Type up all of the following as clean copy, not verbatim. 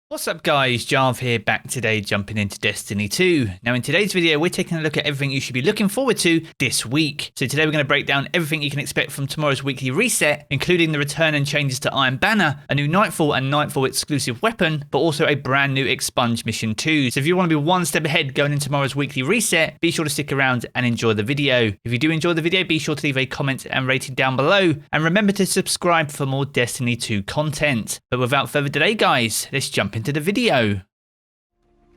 What's up guys, Jarv here, back today jumping into Destiny 2. Now in today's video we're taking a look at everything you should be looking forward to this week. So today we're going to break down everything you can expect from tomorrow's weekly reset, including the return and changes to Iron Banner, a new Nightfall and Nightfall exclusive weapon, but also a brand new Expunge mission too. So if you want to be one step ahead going into tomorrow's weekly reset, be sure to stick around and enjoy the video. If you do enjoy the video, be sure to leave a comment and rating down below, and remember to subscribe for more Destiny 2 content. But without further delay guys, let's jump into the video.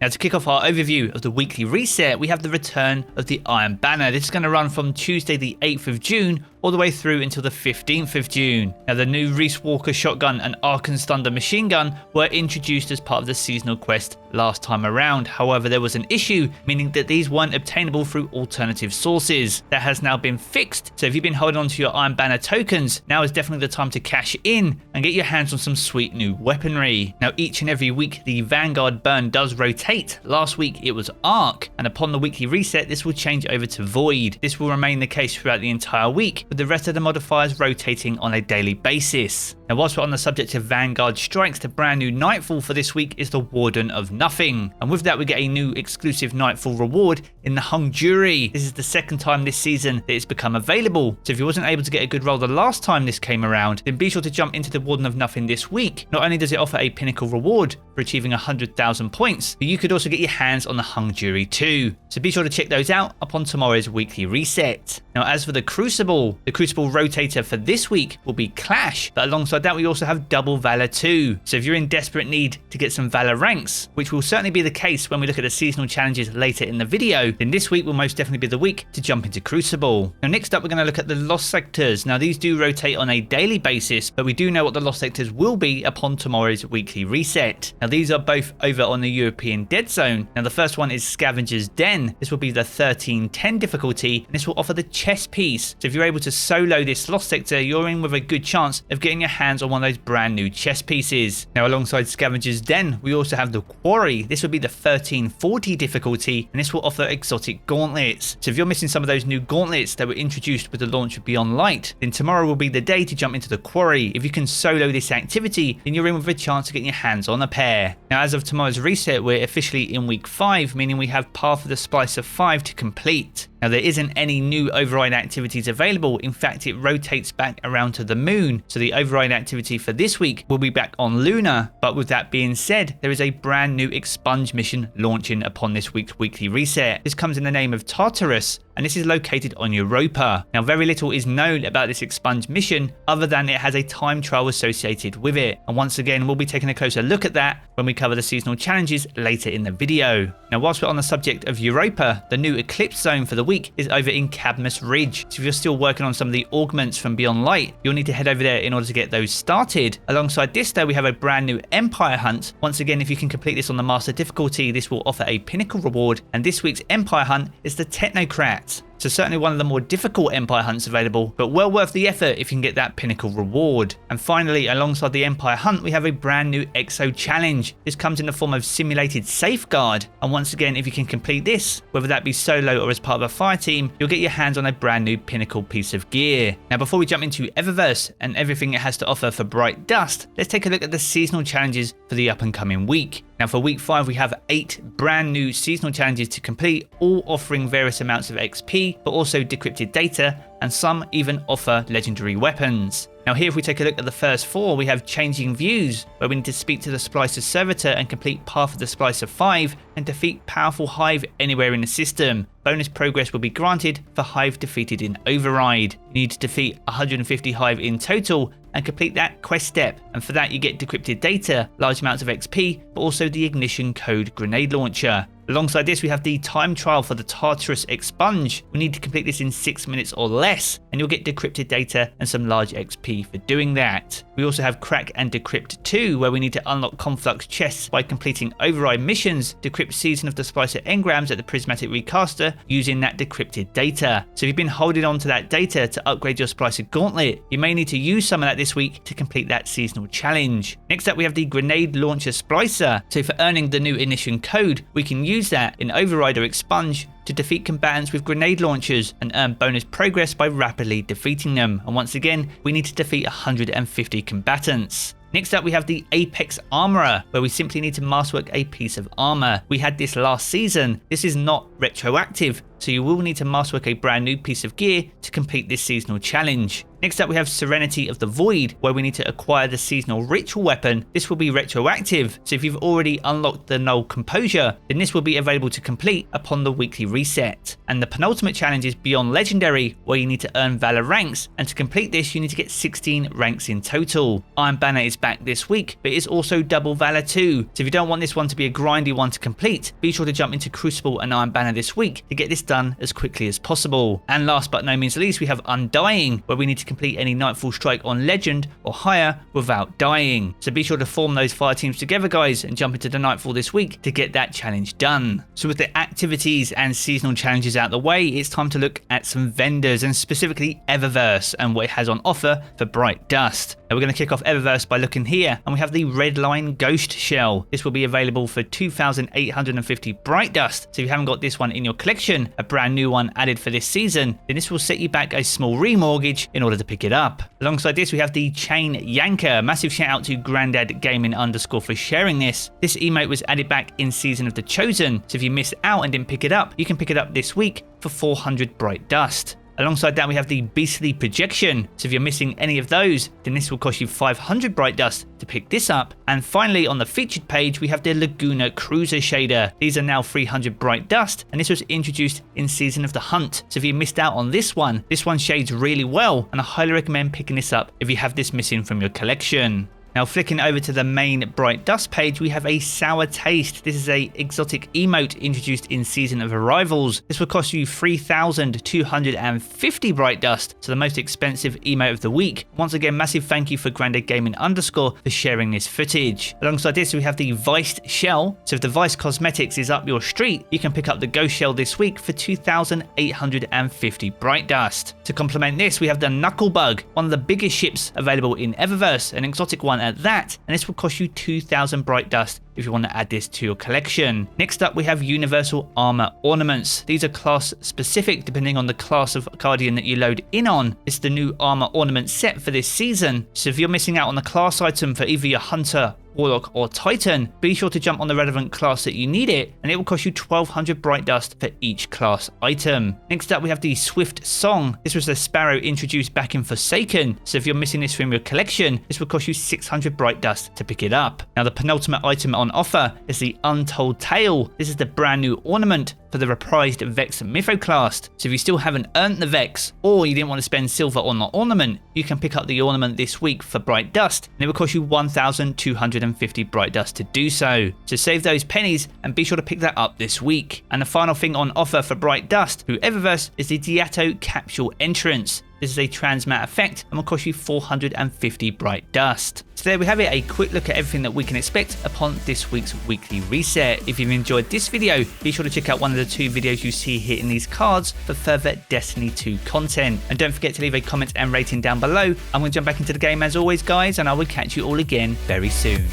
Now to kick off our overview of the weekly reset, we have the return of the Iron Banner. This is going to run from Tuesday the 8th of June all the way through until the 15th of June. Now the new Reese Walker shotgun and Arkan's Thunder machine gun were introduced as part of the seasonal quest last time around. However, there was an issue, meaning that these weren't obtainable through alternative sources. That has now been fixed, so if you've been holding on to your Iron Banner tokens, now is definitely the time to cash in and get your hands on some sweet new weaponry. Now each and every week the Vanguard burn does rotate. Last week it was Arc, and upon the weekly reset this will change over to Void. This will remain the case throughout the entire week, with the rest of the modifiers rotating on a daily basis. Now whilst we're on the subject of Vanguard strikes, the brand new Nightfall for this week is the Warden of Nothing, and with that we get a new exclusive Nightfall reward in the Hung Jury. This is the second time this season that it's become available, so if you wasn't able to get a good roll the last time this came around, then be sure to jump into the Warden of Nothing this week. Not only does it offer a pinnacle reward for achieving 100,000 points, but you could also get your hands on the Hung Jury too, so be sure to check those out upon tomorrow's weekly reset. Now as for the Crucible rotator for this week will be Clash, but alongside that we also have double Valor too. So if you're in desperate need to get some Valor ranks, which will certainly be the case when we look at the seasonal challenges later in the video, then this week will most definitely be the week to jump into Crucible. Now next up we're going to look at the Lost Sectors. Now these do rotate on a daily basis, but we do know what the Lost Sectors will be upon tomorrow's weekly reset. Now these are both over on the European Dead Zone. Now the first one is Scavenger's Den. This will be the 1310 difficulty, and this will offer the chess piece. So if you're able to solo this Lost Sector, you're in with a good chance of getting your hands on one of those brand new chess pieces. Now alongside Scavenger's Den we also have the Quarry. This will be the 1340 difficulty, and this will offer exotic gauntlets. So if you're missing some of those new gauntlets that were introduced with the launch of Beyond Light, then tomorrow will be the day to jump into the Quarry. If you can solo this activity, then you're in with a chance of getting your hands on a pair. Now as of tomorrow's reset we're officially in week 5, meaning we have Path of the Splicer 5 to complete. Now there isn't any new override activities available. In fact, it rotates back around to the moon, so the override activity for this week will be back on Luna. But with that being said, there is a brand new Expunge mission launching upon this week's weekly reset. This comes in the name of Tartarus, and this is located on Europa. Now very little is known about this Expunge mission other than it has a time trial associated with it, and once again we'll be taking a closer look at that when we cover the seasonal challenges later in the video. Now whilst we're on the subject of Europa, the new Eclipse Zone for the week is over in Cadmus Ridge. So if you're still working on some of the augments from Beyond Light, you'll need to head over there in order to get those started. Alongside this though, we have a brand new Empire Hunt. Once again, if you can complete this on the Master difficulty, this will offer a pinnacle reward, and this week's Empire Hunt is the Technocrat. So certainly one of the more difficult Empire Hunts available, but well worth the effort if you can get that pinnacle reward. And finally, alongside the Empire Hunt, we have a brand new Exo Challenge. This comes in the form of Simulated Safeguard, and once again, if you can complete this, whether that be solo or as part of a fire team, you'll get your hands on a brand new pinnacle piece of gear. Now before we jump into Eververse and everything it has to offer for Bright Dust, let's take a look at the seasonal challenges for the up and coming week. Now for week 5 we have 8 brand new seasonal challenges to complete, all offering various amounts of XP, but also decrypted data, and some even offer legendary weapons. Now here if we take a look at the first 4, we have Changing Views, where we need to speak to the Splicer Servitor and complete Path of the Splicer 5 and defeat Powerful Hive anywhere in the system. Bonus progress will be granted for Hive defeated in Override. You need to defeat 150 Hive in total and complete that quest step, and for that you get decrypted data, large amounts of XP, but also the Ignition Code grenade launcher. Alongside this we have the time trial for the Tartarus Expunge. We need to complete this in 6 minutes or less, and you'll get decrypted data and some large XP for doing that. We also have Crack and Decrypt 2, where we need to unlock Conflux chests by completing override missions, decrypt Season of the Splicer engrams at the Prismatic Recaster using that decrypted data. So if you've been holding on to that data to upgrade your Splicer Gauntlet, you may need to use some of that this week to complete that seasonal challenge. Next up we have the Grenade Launcher Splicer. So for earning the new Ignition Code, we can use that in Override or Expunge to defeat combatants with grenade launchers and earn bonus progress by rapidly defeating them. And once again, we need to defeat 150 combatants. Next up, we have the Apex Armorer, where we simply need to masterwork a piece of armor. We had this last season. This is not retroactive, so you will need to masterwork a brand new piece of gear to complete this seasonal challenge. Next up, we have Serenity of the Void, where we need to acquire the seasonal ritual weapon. This will be retroactive, so if you've already unlocked the Null Composure, then this will be available to complete upon the weekly reset. And the penultimate challenge is Beyond Legendary, where you need to earn Valor ranks, and to complete this you need to get 16 ranks in total. Iron Banner is back this week, but it's also double Valor too, so if you don't want this one to be a grindy one to complete, be sure to jump into Crucible and Iron Banner this week to get this done as quickly as possible. And last but no means least, we have Undying, where we need to complete any Nightfall Strike on Legend or higher without dying. So be sure to form those fire teams together, guys, and jump into the Nightfall this week to get that challenge done. So with the activities and seasonal challenges out the way, it's time to look at some vendors, and specifically Eververse and what it has on offer for Bright Dust. Now we're going to kick off Eververse by looking here, and we have the Redline Ghost Shell. This will be available for 2,850 Bright Dust. So if you haven't got this one in your collection, a brand new one added for this season, then this will set you back a small remortgage in order to pick it up. Alongside this, we have the Chain Yanker. Massive shout out to Grandad Gaming _ for sharing this. This emote was added back in Season of the Chosen, so if you missed out and didn't pick it up, you can pick it up this week for 400 Bright Dust. Alongside that, we have the Beastly Projection, so if you're missing any of those, then this will cost you 500 Bright Dust to pick this up. And finally, on the featured page, we have the Laguna Cruiser shader. These are now 300 Bright Dust, and this was introduced in Season of the Hunt, so if you missed out on this one shades really well, and I highly recommend picking this up if you have this missing from your collection. Now flicking over to the main Bright Dust page, we have a Sour Taste. This is a exotic emote introduced in Season of Arrivals. This will cost you 3,250 Bright Dust, so the most expensive emote of the week. Once again, massive thank you for Grandad Gaming _ for sharing this footage. Alongside this, we have the Viced Shell. So if the Vice Cosmetics is up your street, you can pick up the Ghost Shell this week for 2,850 Bright Dust. To complement this, we have the Knucklebug, one of the biggest ships available in Eververse, an exotic one at that, and this will cost you 2,000 Bright Dust if you want to add this to your collection. Next up, we have Universal Armor Ornaments. These are class specific depending on the class of Guardian that you load in on. It's the new armor ornament set for this season, so if you're missing out on the class item for either your Hunter, Warlock or Titan, be sure to jump on the relevant class that you need it, and it will cost you 1,200 Bright Dust for each class item. Next up, we have the Swift Song. This was the Sparrow introduced back in Forsaken, so if you're missing this from your collection, this will cost you 600 Bright Dust to pick it up. Now the penultimate item on offer is the Untold Tale. This is the brand new ornament for the reprised Vex Mythoclast, so if you still haven't earned the Vex, or you didn't want to spend silver on the ornament, you can pick up the ornament this week for Bright Dust, and it will cost you 1,250 Bright Dust to do so. So save those pennies and be sure to pick that up this week. And the final thing on offer for Bright Dust through Eververse is the Diato Capsule Entrance. This is a transmat effect and will cost you 450 Bright Dust. So there we have it, a quick look at everything that we can expect upon this week's weekly reset. If you've enjoyed this video, be sure to check out one of the 2 videos you see here in these cards for further Destiny 2 content. And don't forget to leave a comment and rating down below. I'm going to jump back into the game as always, guys, and I will catch you all again very soon.